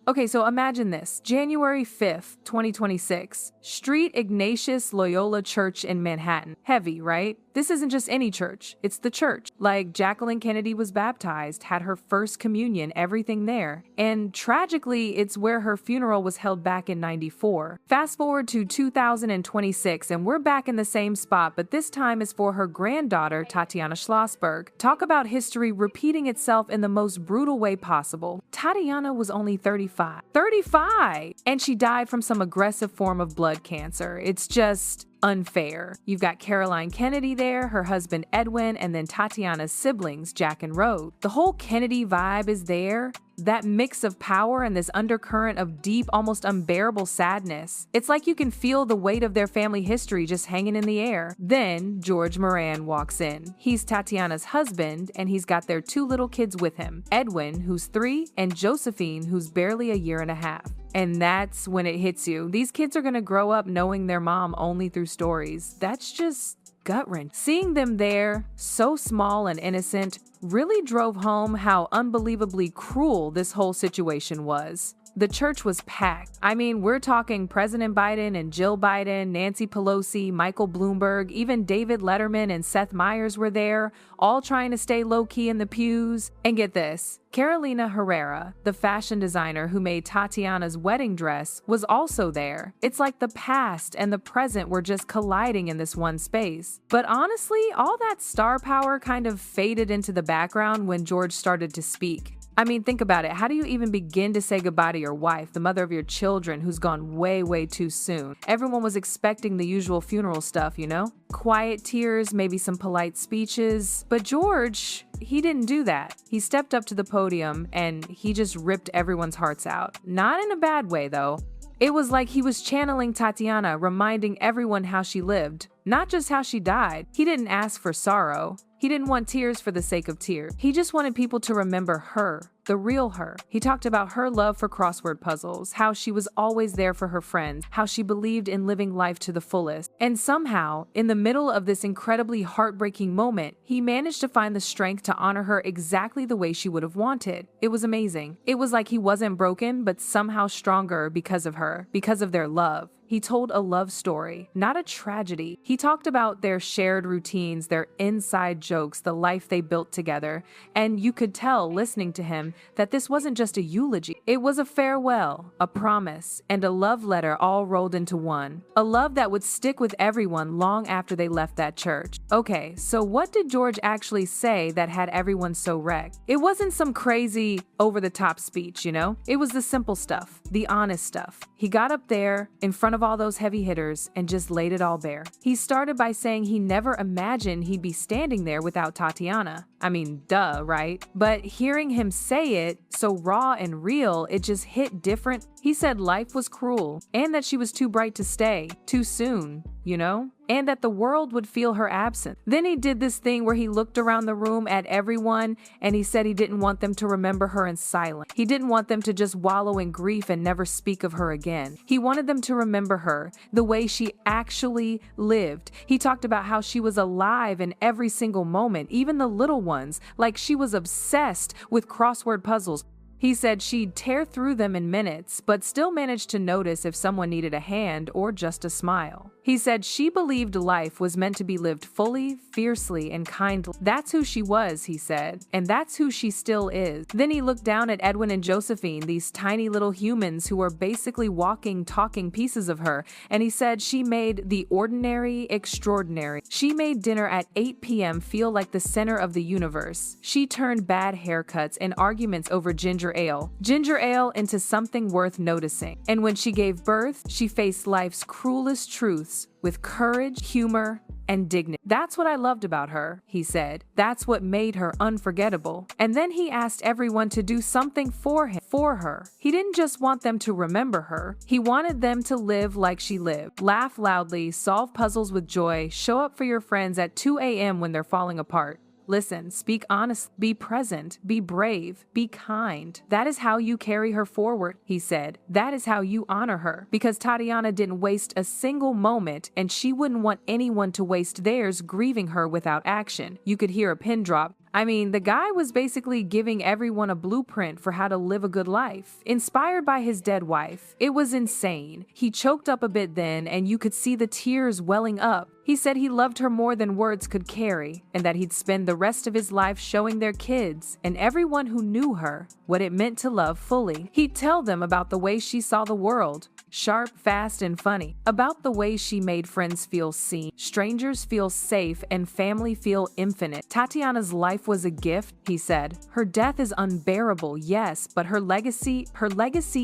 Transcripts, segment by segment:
Okay, so imagine this. January 5th, 2026. Street Ignatius Loyola Church in Manhattan. Heavy, right? This isn't just any church. It's the church. Like, Jacqueline Kennedy was baptized, had her first communion, everything there. And tragically, it's where her funeral was held back in '94. Fast forward to 2026, and we're back in the same spot, but this time is for her granddaughter, Tatiana Schlossberg. Talk about history repeating itself in the most brutal way possible. Tatiana was only 35. 35! And she died from some aggressive form of blood cancer. It's just unfair. You've got Caroline Kennedy there, her husband Edwin, and then Tatiana's siblings, Jack and Rose. The whole Kennedy vibe is there. That mix of power and this undercurrent of deep, almost unbearable sadness. It's like you can feel the weight of their family history just hanging in the air. Then George Moran walks in. He's Tatiana's husband, and he's got their 2 little kids with him, Edwin, who's 3, and Josephine, who's barely a year and a half. And that's when it hits you. These kids are gonna grow up knowing their mom only through stories. That's just gut-wrenching. Seeing them there, so small and innocent, really drove home how unbelievably cruel this whole situation was. The church was packed. I mean, we're talking President Biden and Jill Biden, Nancy Pelosi, Michael Bloomberg, even David Letterman and Seth Meyers were there, all trying to stay low-key in the pews. And get this, Carolina Herrera, the fashion designer who made Tatiana's wedding dress, was also there. It's like the past and the present were just colliding in this one space. But honestly, all that star power kind of faded into the background when George started to speak. I mean, think about it. How do you even begin to say goodbye to your wife, the mother of your children, who's gone way, way too soon? Everyone was expecting the usual funeral stuff, you know? Quiet tears, maybe some polite speeches. But George, he didn't do that. He stepped up to the podium and he just ripped everyone's hearts out. Not in a bad way, though. It was like he was channeling Tatiana, reminding everyone how she lived, not just how she died. He didn't ask for sorrow. He didn't want tears for the sake of tears. He just wanted people to remember her, the real her. He talked about her love for crossword puzzles, how she was always there for her friends, how she believed in living life to the fullest. And somehow, in the middle of this incredibly heartbreaking moment, he managed to find the strength to honor her exactly the way she would have wanted. It was amazing. It was like he wasn't broken, but somehow stronger because of her, because of their love. He told a love story, not a tragedy. He talked about their shared routines, their inside jokes, the life they built together. And you could tell, listening to him, that this wasn't just a eulogy. It was a farewell, a promise, and a love letter all rolled into one. A love that would stick with everyone long after they left that church. Okay, so what did George actually say that had everyone so wrecked? It wasn't some crazy, over-the-top speech, you know? It was the simple stuff, the honest stuff. He got up there, in front of all those heavy hitters, and just laid it all bare. He started by saying he never imagined he'd be standing there without Tatiana. I mean, duh, right? But hearing him say it, so raw and real, it just hit different. He said life was cruel, and that she was too bright to stay, too soon, you know? And that the world would feel her absence. Then he did this thing where he looked around the room at everyone, and he said he didn't want them to remember her in silence. He didn't want them to just wallow in grief and never speak of her again. He wanted them to remember her the way she actually lived. He talked about how she was alive in every single moment, even the little ones, like she was obsessed with crossword puzzles. He said she'd tear through them in minutes, but still managed to notice if someone needed a hand or just a smile. He said she believed life was meant to be lived fully, fiercely, and kindly. That's who she was, he said, and that's who she still is. Then he looked down at Edwin and Josephine, these tiny little humans who were basically walking, talking pieces of her, and he said she made the ordinary extraordinary. She made dinner at 8 p.m. feel like the center of the universe. She turned bad haircuts and arguments over ginger ale into something worth noticing. And when she gave birth, she faced life's cruelest truths with courage, humor, and dignity. That's what I loved about her, he said. That's what made her unforgettable. And then he asked everyone to do something for her. He didn't just want them to remember her. He wanted them to live like she lived. Laugh loudly, solve puzzles with joy, show up for your friends at 2 a.m. when they're falling apart. Listen, speak honestly, be present, be brave, be kind. That is how you carry her forward, he said. That is how you honor her. Because Tatiana didn't waste a single moment, and she wouldn't want anyone to waste theirs grieving her without action. You could hear a pin drop. I mean, the guy was basically giving everyone a blueprint for how to live a good life, inspired by his dead wife. It was insane. He choked up a bit then, and you could see the tears welling up. He said he loved her more than words could carry, and that he'd spend the rest of his life showing their kids and everyone who knew her what it meant to love fully. He'd tell them about the way she saw the world, sharp, fast, and funny, about the way she made friends feel seen, strangers feel safe, and family feel infinite. Tatiana's life was a gift, he said. Her death is unbearable, yes, but her legacy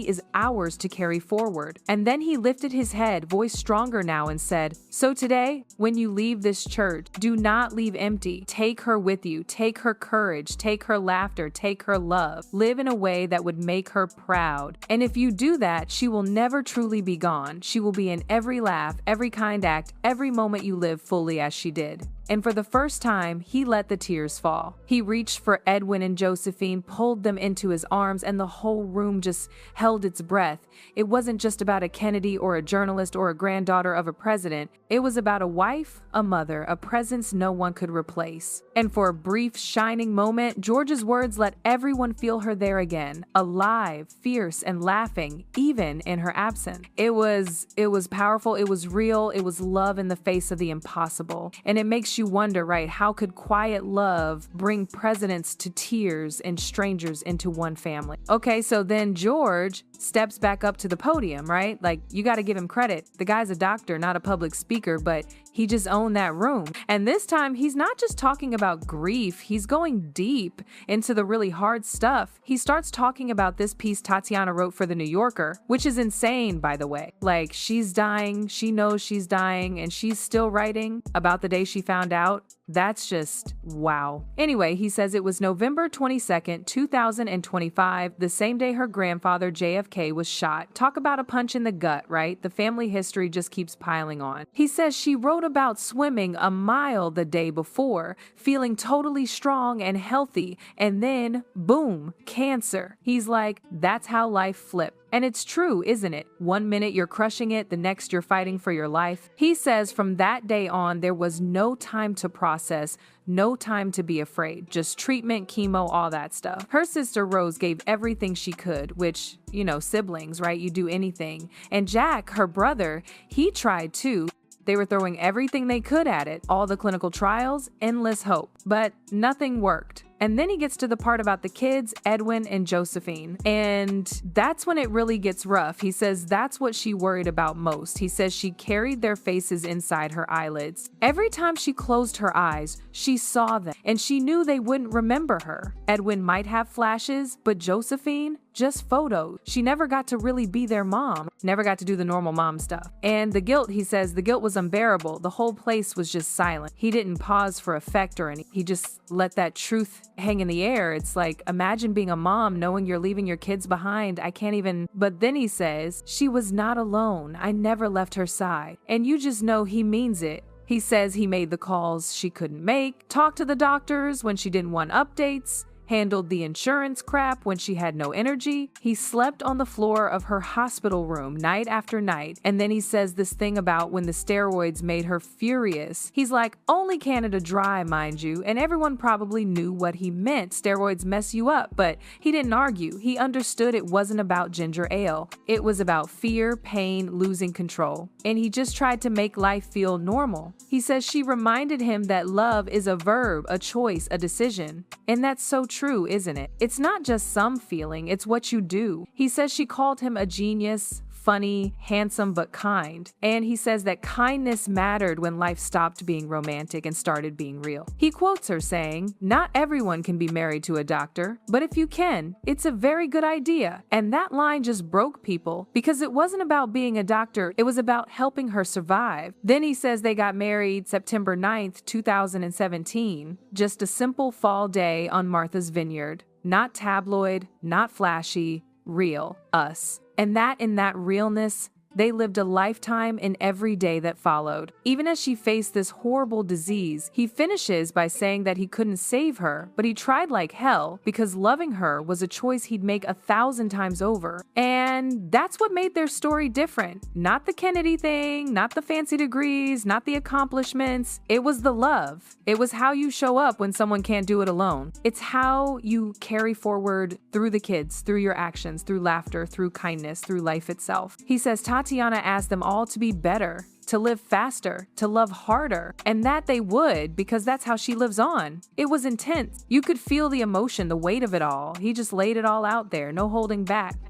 is ours to carry forward. And then he lifted his head, voice stronger now, and said, "So today, when you leave this church, do not leave empty. Take her with you. Take her courage. Take her laughter. Take her love. Live in a way that would make her proud. And if you do that, she will never truly be gone. She will be in every laugh, every kind act, every moment you live fully as she did." And for the first time, he let the tears fall. He reached for Edwin and Josephine, pulled them into his arms, and the whole room just held its breath. It wasn't just about a Kennedy or a journalist or a granddaughter of a president. It was about a wife, a mother, a presence no one could replace. And for a brief, shining moment, George's words let everyone feel her there again, alive, fierce, and laughing, even in her absence. It was powerful, it was real, it was love in the face of the impossible. And it makes you wonder, right, how could quiet love bring presidents to tears and strangers into one family? Okay, so then George steps back up to the podium, right? Like, you got to give him credit. The guy's a doctor, not a public speaker, but he just owned that room. And this time, he's not just talking about grief, he's going deep into the really hard stuff. He starts talking about this piece Tatiana wrote for The New Yorker, which is insane, by the way. Like, she's dying, she knows she's dying, and she's still writing about the day she found out. That's just wow. Anyway, he says it was November 22nd, 2025, the same day her grandfather JFK was shot. Talk about a punch in the gut, right? The family history just keeps piling on. He says she wrote about swimming a mile the day before, feeling totally strong and healthy, and then boom, cancer. He's like, that's how life flipped. And it's true, isn't it? One minute you're crushing it, the next you're fighting for your life. He says from that day on, there was no time to process, no time to be afraid, just treatment, chemo, all that stuff. Her sister Rose gave everything she could, which, you know, siblings, right? You do anything. And Jack, her brother, he tried too. They were throwing everything they could at it, all the clinical trials, endless hope, but nothing worked. And then he gets to the part about the kids, Edwin and Josephine. And that's when it really gets rough. He says that's what she worried about most. He says she carried their faces inside her eyelids. Every time she closed her eyes, she saw them, and she knew they wouldn't remember her. Edwin might have flashes, but Josephine, just photos. She never got to really be their mom, never got to do the normal mom stuff. And the guilt, he says, the guilt was unbearable. The whole place was just silent. He didn't pause for effect or anything. He just let that truth hang in the air. It's like, imagine being a mom knowing you're leaving your kids behind. I can't even. But then he says, she was not alone. I never left her side. And you just know he means it. He says he made the calls she couldn't make, talked to the doctors when she didn't want updates, handled the insurance crap when she had no energy. He slept on the floor of her hospital room night after night. And then he says this thing about when the steroids made her furious. He's like, only Canada Dry, mind you, and everyone probably knew what he meant. Steroids mess you up, but he didn't argue. He understood it wasn't about ginger ale. It was about fear, pain, losing control. And he just tried to make life feel normal. He says she reminded him that love is a verb, a choice, a decision. And that's so true, isn't it? It's not just some feeling, it's what you do. He says she called him a genius, funny, handsome, but kind. And he says that kindness mattered when life stopped being romantic and started being real. He quotes her saying, "Not everyone can be married to a doctor, but if you can, it's a very good idea." And that line just broke people because it wasn't about being a doctor, it was about helping her survive. Then he says they got married September 9th, 2017, just a simple fall day on Martha's Vineyard. Not tabloid, not flashy, real, us. And in that realness, They lived a lifetime in every day that followed. Even as she faced this horrible disease, he finishes by saying that he couldn't save her, but he tried like hell because loving her was a choice he'd make 1,000 times over. And that's what made their story different. Not the Kennedy thing, not the fancy degrees, not the accomplishments. It was the love. It was how you show up when someone can't do it alone. It's how you carry forward through the kids, through your actions, through laughter, through kindness, through life itself. He says Tatiana asked them all to be better, to live faster, to love harder, and that they would because that's how she lives on. It was intense. You could feel the emotion, the weight of it all. He just laid it all out there, no holding back.